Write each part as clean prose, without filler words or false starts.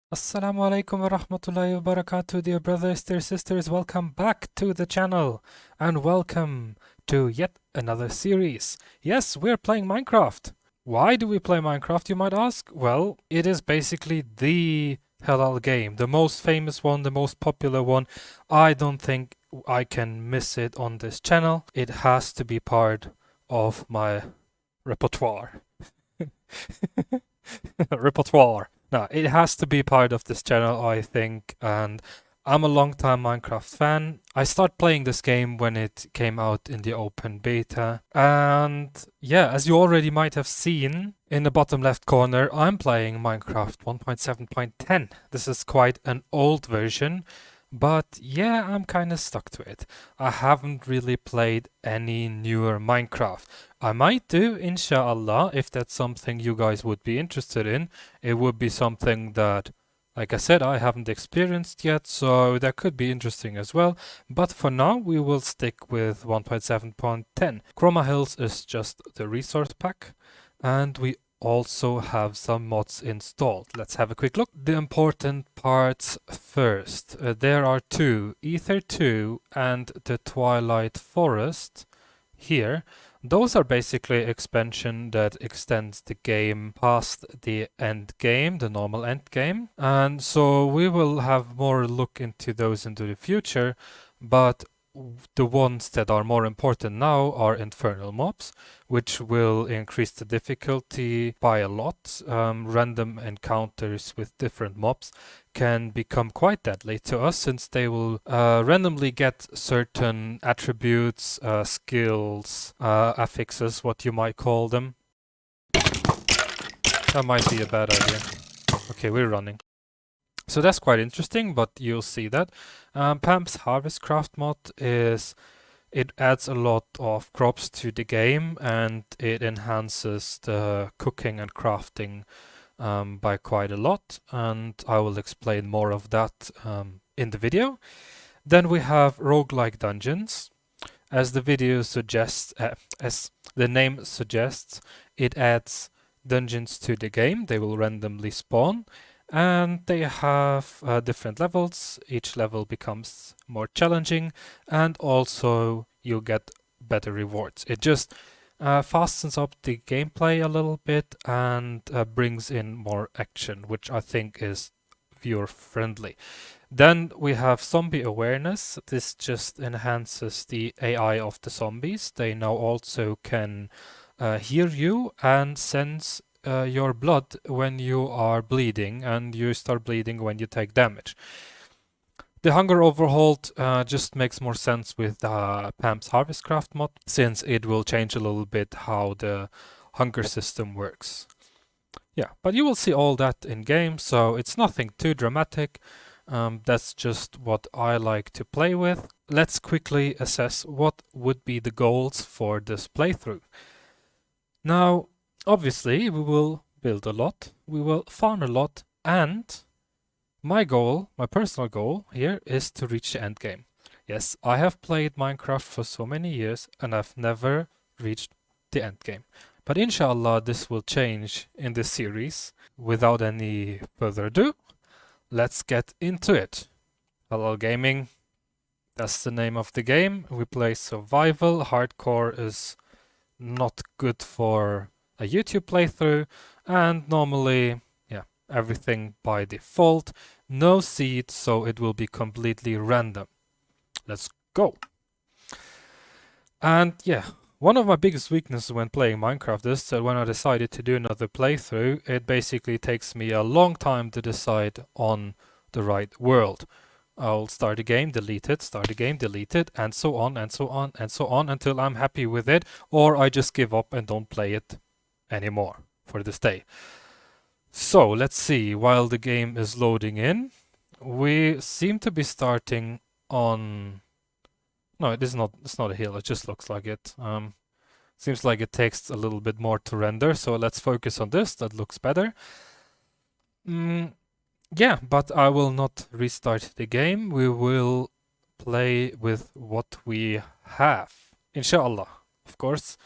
Assalamu Alaykum wa rahmatullahi wa barakatuh, dear brothers, dear sisters. Welcome back to the channel and welcome to yet another series. Yes, we're playing Minecraft. Why do we play Minecraft, you might ask? Well, it is basically the Halal game, the most famous one, the most popular one. I don't think I can miss it on this channel. It has to be part of my repertoire. Repertoire. No, it has to be part of this channel, I think, and I'm a long-time Minecraft fan. I started playing this game when it came out in the open beta, and yeah, as you already might have seen in the bottom left corner, I'm playing Minecraft 1.7.10. This is quite an old version, but yeah, I'm kind of stuck to it. I haven't really played any newer Minecraft. I might do, inshallah, if that's something you guys would be interested in. It would be something that, like I said, I haven't experienced yet, so that could be interesting as well. But for now, we will stick with 1.7.10. ChromaHills is just the resource pack, and we also have some mods installed. Let's have a quick look. The important parts first. There are two, Aether 2 and the Twilight Forest here. Those are basically expansion that extends the game past the end game, the normal end game. And so we will have more look into those into the future, but the ones that are more important now are Infernal Mobs, which will increase the difficulty by a lot. Random encounters with different mobs can become quite deadly to us, since they will randomly get certain attributes, skills, affixes, what you might call them. That might be a bad idea. Okay, we're running. So that's quite interesting, but you'll see that. Pam's Harvestcraft mod it adds a lot of crops to the game, and it enhances the cooking and crafting by quite a lot, and I will explain more of that in the video. Then we have Roguelike Dungeons. As the video suggests, as the name suggests, it adds dungeons to the game. They will randomly spawn, and they have different levels. Each level becomes more challenging, and also you get better rewards. It just fastens up the gameplay a little bit and brings in more action, which I think is viewer friendly. Then we have zombie awareness. This just enhances the AI of the zombies. They now also can hear you and sense your blood when you are bleeding, and you start bleeding when you take damage. The Hunger Overhault just makes more sense with Pam's Harvestcraft mod, since it will change a little bit how the hunger system works. Yeah, but you will see all that in game, so it's nothing too dramatic. That's just what I like to play with. Let's quickly assess what would be the goals for this playthrough. Now, obviously, we will build a lot, we will farm a lot, and my goal, my personal goal here, is to reach the end game. Yes, I have played Minecraft for so many years, and I've never reached the end game. But inshallah, this will change in this series. Without any further ado, let's get into it. Halal Gaming, that's the name of the game. We play survival. Hardcore is not good for a YouTube playthrough, and normally, yeah, everything by default. No seed, so it will be completely random. Let's go. And yeah, one of my biggest weaknesses when playing Minecraft is that when I decided to do another playthrough, it basically takes me a long time to decide on the right world. I'll start a game, delete it, start a game, delete it, and so on, and so on, and so on, until I'm happy with it, or I just give up and don't play it anymore for this day. So let's see, while the game is loading in, we seem to be starting on... No, it's not a hill, it just looks like it. Seems like it takes a little bit more to render, so let's focus on this, that looks better. Yeah, but I will not restart the game. We will play with what we have. Inshallah, of course.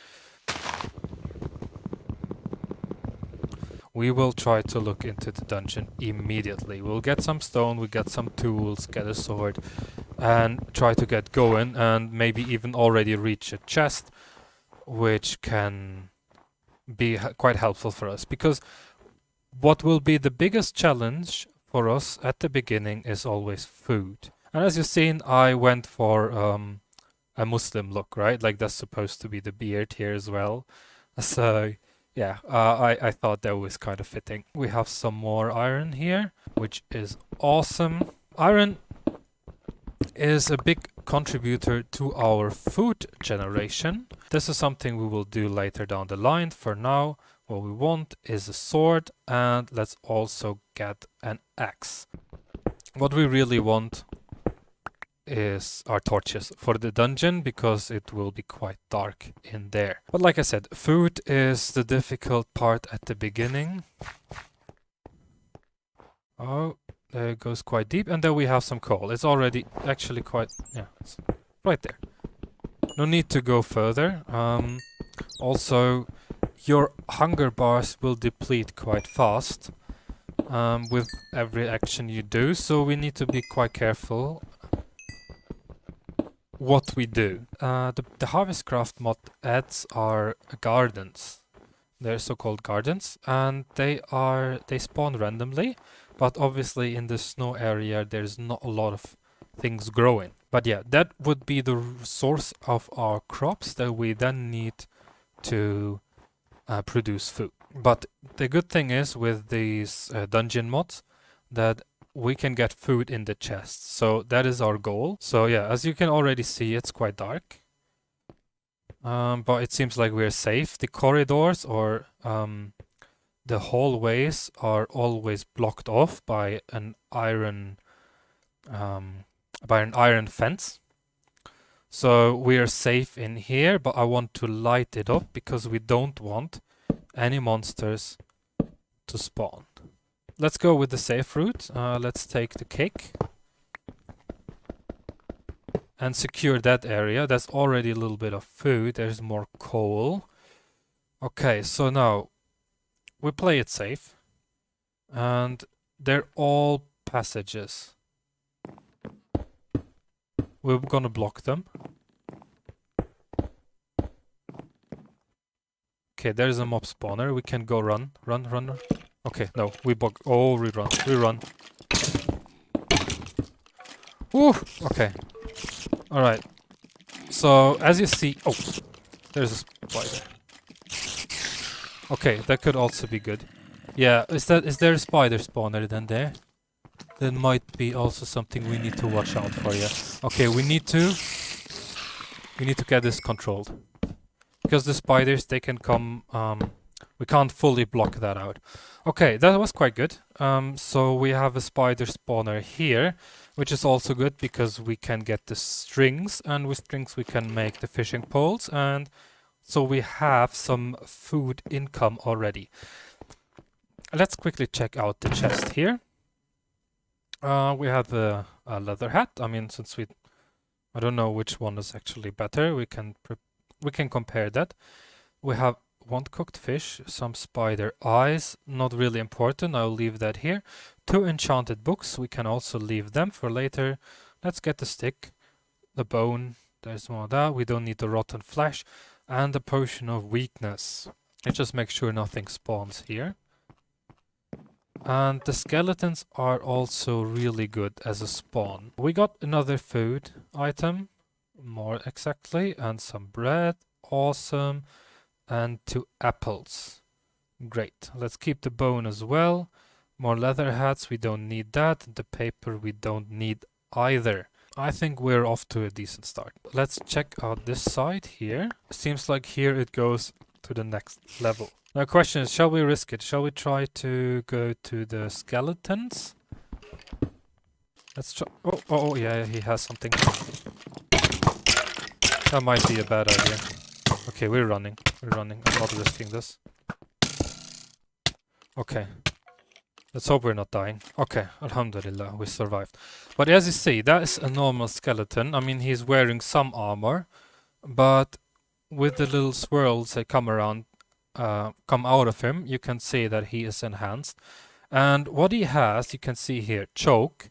we will try to look into the dungeon immediately. We'll get some stone, we get some tools, get a sword, and try to get going, and maybe even already reach a chest, which can be quite helpful for us. Because what will be the biggest challenge for us at the beginning is always food. And as you've seen, I went for a Muslim look, right? Like that's supposed to be the beard here as well. So yeah, I thought that was kind of fitting. We have some more iron here, which is awesome. Iron is a big contributor to our food generation. This is something we will do later down the line. For now, what we want is a sword, and let's also get an axe. What we really want is our torches for the dungeon, because it will be quite dark in there. But like I said, food is the difficult part at the beginning. Oh, there it goes quite deep, and then we have some coal. It's already actually quite, yeah, it's right there. No need to go further. Also, your hunger bars will deplete quite fast with every action you do, so we need to be quite careful what we do. The Harvestcraft mod adds our gardens. They're so-called gardens, and they spawn randomly, but obviously in the snow area there's not a lot of things growing. But yeah, that would be the source of our crops that we then need to produce food. But the good thing is with these dungeon mods that we can get food in the chests. So that is our goal. So yeah, as you can already see, it's quite dark. But it seems like we're safe. The corridors or the hallways are always blocked off by an iron fence. So we are safe in here, but I want to light it up because we don't want any monsters to spawn. Let's go with the safe route. Let's take the cake and secure that area. That's already a little bit of food. There's more coal. Okay, so now we play it safe, and they're all passages. We're gonna block them. Okay, there's a mob spawner. We can go run. Okay, no, we bug. Oh, we run. Woo! Okay. Alright. So, as you see... Oh! There's a spider. Okay, that could also be good. Yeah, is there a spider spawner then there? That might be also something we need to watch out for, yeah. Okay, we need to get this controlled. Because the spiders, they can come... we can't fully block that out. Okay, that was quite good. So we have a spider spawner here, which is also good because we can get the strings, and with strings we can make the fishing poles, and so we have some food income already. Let's quickly check out the chest here. We have a leather hat. I mean, since I don't know which one is actually better, we can compare that. We have 1 cooked fish, some spider eyes, not really important, I'll leave that here. 2 enchanted books, we can also leave them for later. Let's get the stick, the bone, there's more of that, we don't need the rotten flesh, and the potion of weakness. Let's just make sure nothing spawns here. And the skeletons are also really good as a spawn. We got another food item, more exactly, and some bread, awesome. And 2 apples. Great. Let's keep the bone as well. More leather hats, we don't need that. The paper we don't need either. I think we're off to a decent start. Let's check out this side here. Seems like here it goes to the next level. Now question is, shall we risk it? Shall we try to go to the skeletons? Let's try. Oh yeah, he has something. That might be a bad idea. Okay, we're running. I'm not risking this. Okay. Let's hope we're not dying. Okay, Alhamdulillah, we survived. But as you see, that is a normal skeleton. I mean, he's wearing some armor, but with the little swirls that come around, come out of him, you can see that he is enhanced. And what he has, you can see here, choke,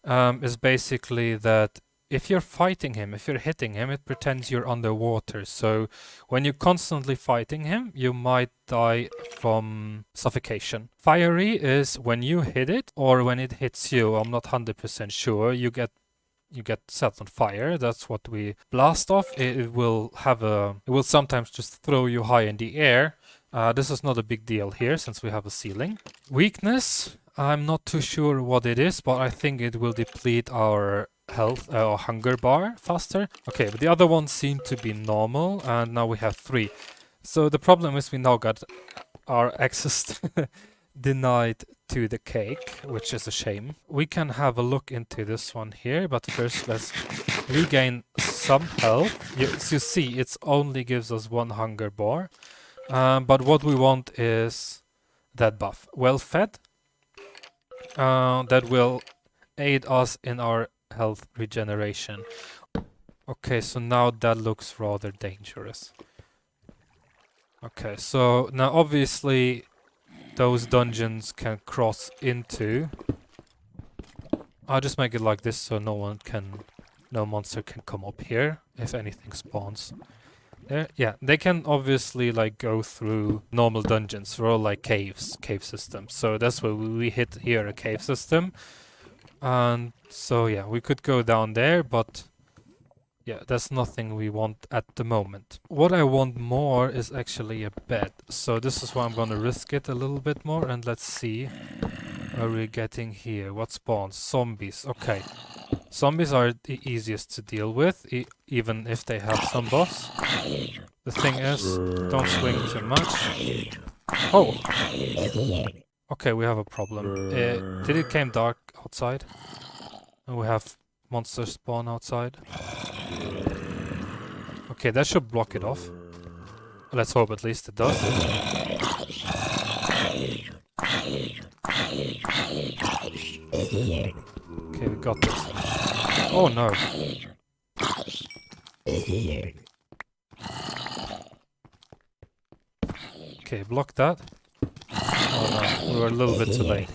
is basically that if you're fighting him, if you're hitting him, it pretends you're underwater. So when you're constantly fighting him, you might die from suffocation. Fiery is when you hit it or when it hits you. I'm not 100% sure. You get set on fire. That's what we blast off. It will sometimes just throw you high in the air. This is not a big deal here since we have a ceiling. Weakness, I'm not too sure what it is, but I think it will deplete our health or hunger bar faster. Okay, but the other ones seem to be normal, and now we have 3. So the problem is we now got our access denied to the cake, which is a shame. We can have a look into this one here, but first let's regain some health. As you see, it only gives us 1 hunger bar, but what we want is that buff. Well fed, that will aid us in our health regeneration. Okay, so now that looks rather dangerous. Okay, so now obviously those dungeons can cross into. I'll just make it like this so no monster can come up here if anything spawns. There, yeah, they can obviously like go through normal dungeons. They're all like cave systems. So that's where we hit here a cave system. And so yeah, we could go down there, but yeah, that's nothing we want at the moment. What I want more is actually a bed. So this is why I'm gonna risk it a little bit more, and let's see what we're getting here. What spawns? Zombies. Okay. Zombies are the easiest to deal with, even if they have some buffs. The thing is, don't swing too much. Oh! Okay, we have a problem. Did it came dark outside? And we have monsters spawn outside. Okay, that should block it off. Let's hope at least it does. Okay, we got this. Oh no. Okay, block that. Oh no, we were a little bit too late.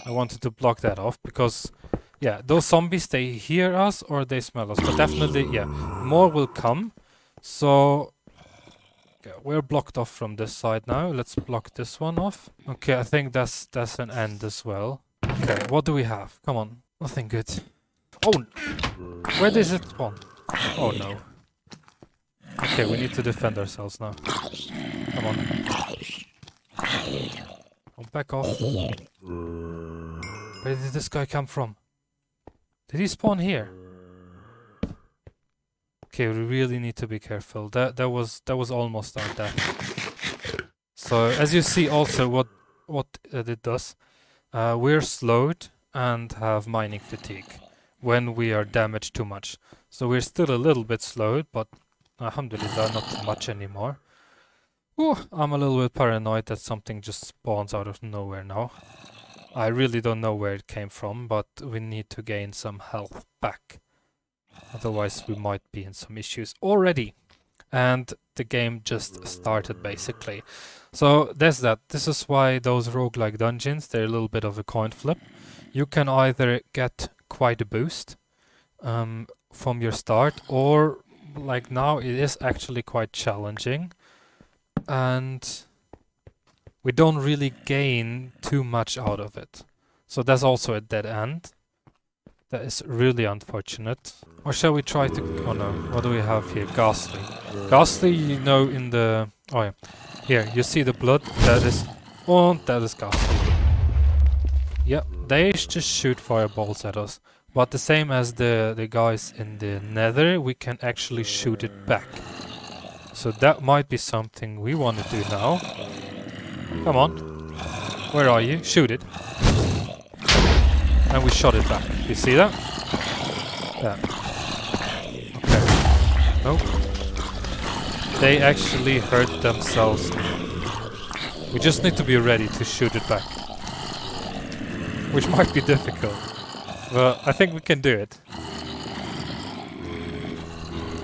I wanted to block that off because, yeah, those zombies, they hear us or they smell us. But definitely, yeah, more will come. So, yeah, we're blocked off from this side now. Let's block this one off. Okay, I think that's an end as well. Okay, what do we have? Come on, nothing good. Oh, where does it spawn? Oh no. Okay, we need to defend ourselves now. Come on. Oh, back off. Where did this guy come from? Did he spawn here? Okay, we really need to be careful. That was almost our death. So as you see, also what it does, we're slowed and have mining fatigue when we are damaged too much. So we're still a little bit slowed, but alhamdulillah, not too much anymore. Ooh, I'm a little bit paranoid that something just spawns out of nowhere now. I really don't know where it came from, but we need to gain some health back. Otherwise we might be in some issues already. And the game just started basically. So there's that. This is why those roguelike dungeons, they're a little bit of a coin flip. You can either get quite a boost from your start, or like now it is actually quite challenging. And we don't really gain too much out of it. So that's also a dead end. That is really unfortunate. Or shall we try to... Oh no, what do we have here? Ghastly. Ghastly, you know, in the... Oh yeah. Here, you see the blood? That is... Oh, that is ghastly. Yeah, they just shoot fireballs at us. But the same as the guys in the nether, we can actually shoot it back. So that might be something we want to do now. Come on. Where are you? Shoot it. And we shot it back. You see that? Yeah. Okay. Nope. They actually hurt themselves. We just need to be ready to shoot it back. Which might be difficult. But I think we can do it.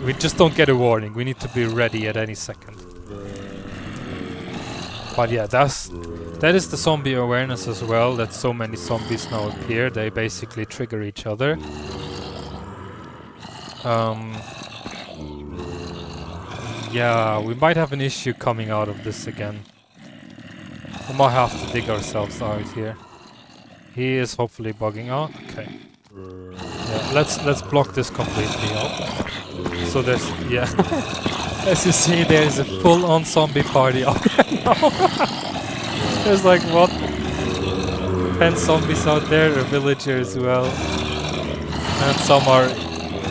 We just don't get a warning. We need to be ready at any second. But yeah, that is the zombie awareness as well, that so many zombies now appear. They basically trigger each other. Yeah, we might have an issue coming out of this again. We might have to dig ourselves out here. He is hopefully bugging out. Okay. Yeah, let's block this completely up. So there's, yeah. As you see, there's a full-on zombie party out there now. There's like, what? 10 zombies out there, a villager as well. And some are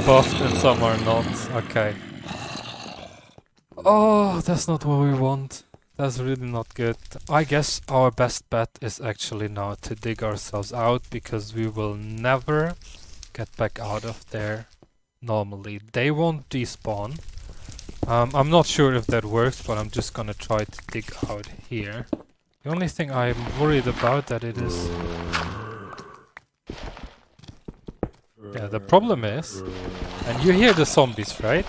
buffed and some are not. Okay. Oh, that's not what we want. That's really not good. I guess our best bet is actually now to dig ourselves out, because we will never get back out of there normally. They won't despawn. I'm not sure if that works, but I'm just gonna try to dig out here. The only thing I'm worried about that it is... Yeah, the problem is... And you hear the zombies, right?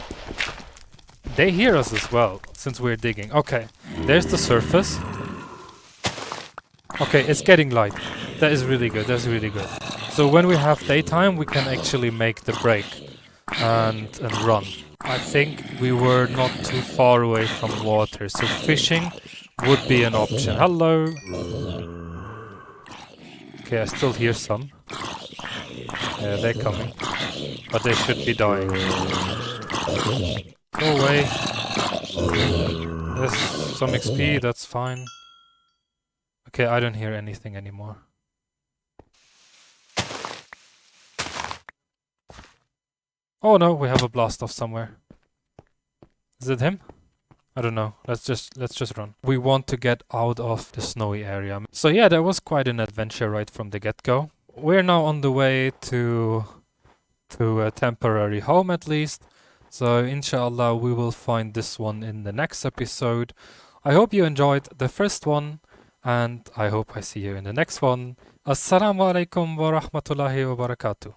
They hear us as well, since we're digging. Okay, there's the surface. Okay, it's getting light. That is really good, that's really good. So when we have daytime, we can actually make the break and run. I think we were not too far away from water, so fishing would be an option. Hello! Okay, I still hear some. Yeah, they're coming. But they should be dying. Go away. There's some XP, that's fine. Okay, I don't hear anything anymore. Oh no, we have a blast off somewhere. Is it him? I don't know. Let's just run. We want to get out of the snowy area. So yeah, that was quite an adventure right from the get-go. We're now on the way to a temporary home at least. So inshallah we will find this one in the next episode. I hope you enjoyed the first one, and I hope I see you in the next one. Assalamu Alaykum wa rahmatullahi wa barakatuh.